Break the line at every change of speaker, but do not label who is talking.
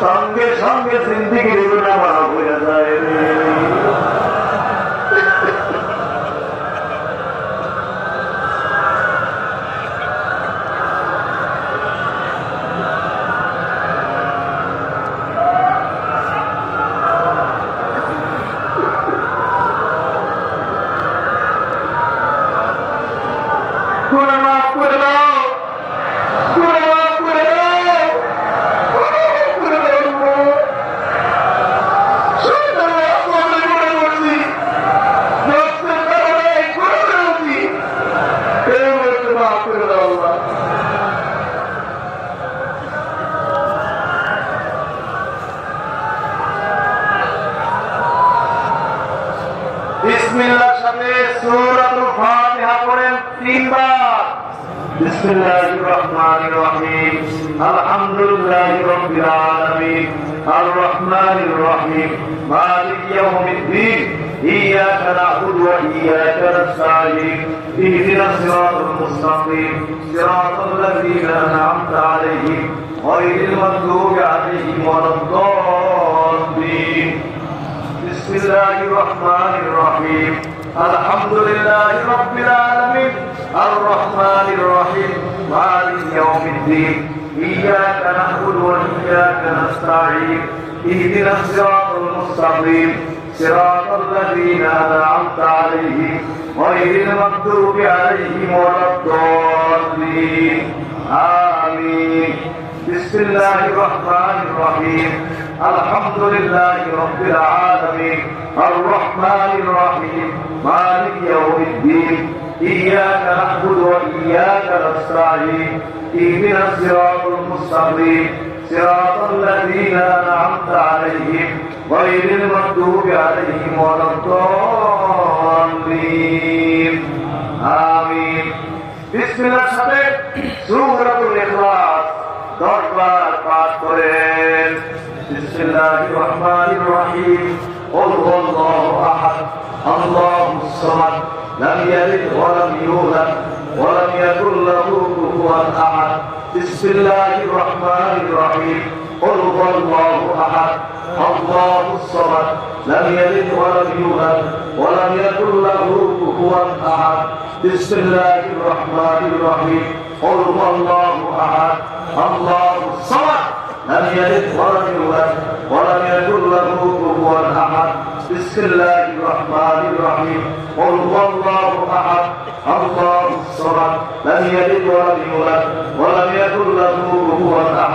সঙ্গে সঙ্গে জিন্দিগির গুনাহ মাফ হয়ে যায়। গুনাহ মাফ করে দাও, গুনাহ মাফ করে দাও, গুনাহ করে দাও। শয়তানের আসলে গুনাহ করছি, নফসের কারণে গুনাহ করেছি, এই মুহূর্তে মাফ করে দাও আল্লাহ। বিসমিল্লাহর সাথে সূরাতুল ফাতিহা পড়েন 3 বার। বিসমিল্লাহির রহমানির রহিম, আলহামদুলিল্লাহি রাব্বিল আলামিন, আর রহমানির রহিম, মালিকি ইয়াউমিদ্দিন, ইয়্যাকা না'বুদু ওয়া ইয়্যাকা নাস্তাঈন, ইহদিনাস সিরাতাল মুস্তাকিম, সিরাতাল লাযীনা আন'আমতা আলাইহিম, গায়রিল মাগদুবি আলাইহিম ওয়ালাদ-দাল্লিন। বিসমিল্লাহির রহমানির রহিম, আলহামদুলিল্লাহি রাব্বিল আলামিন, আর রহমানির রহিম, মালিকি ইয়াউমিদ্দিন, ইয়্যাকা না'বুদু ওয়া ইয়্যাকা নাস্তাঈন, ইহদিনাস সিরাতাল মুস্তাকিম, সিরাতাল লাযীনা আন'আমতা আলাইহিম, গায়রিল মাগদুবি আলাইহিম ওয়ালাদ-দাল্লিন। আমিন। বিসমিল্লাহির রহমানির রহিম, আলহামদুলিল্লাহি রাব্বিল আলামিন, আর রহমানির রহিম, মালিকি ইয়াউমিদ্দিন, ইয়্যাকা না'বুদু ওয়া ইয়্যাকা নাস্তাঈন, ইহদিনাস সিরাতাল মুস্তাকিম, সিরাতাল লাযীনা আন'আমতা আলাইহিম, গায়রিল মাগদুবি আলাইহিম ওয়ালাদ-দাল্লিন। আমিন। বিসমিল্লাহর সাথে সূরাতুল ইখলাস 10 বার পাঠ করেন। বিসমিল্লাহির রহমানির রহিম, কুল হুয়াল্লাহু আহাদ, আল্লাহুস সামাদ, লাম ইয়ালিদ ওয়া লাম ইউলাদ ওয়া লাম ইয়াকুল লাহু কুফুওয়ান আহাদ। বিসমিল্লাহির রহমানির রহিম, কুল হুয়াল্লাহু আহাদ, আল্লাহুস সামাদ, লাম ইয়ালিদ ওয়া লাম ইউলাদ ওয়া লাম ইয়াকুল লাহু কুফুওয়ান আহাদ। বিসমিল্লাহির রহমানির রহিম, কুল হুয়াল্লাহু আহাদ, আল্লাহুস সামাদ, لم يلد ولم يولد ولم يكن له كفوا احد. بسم الله الرحمن الرحيم، قل هو الله احد، الله الصمد، لم يلد ولم يولد ولم يكن له كفوا احد.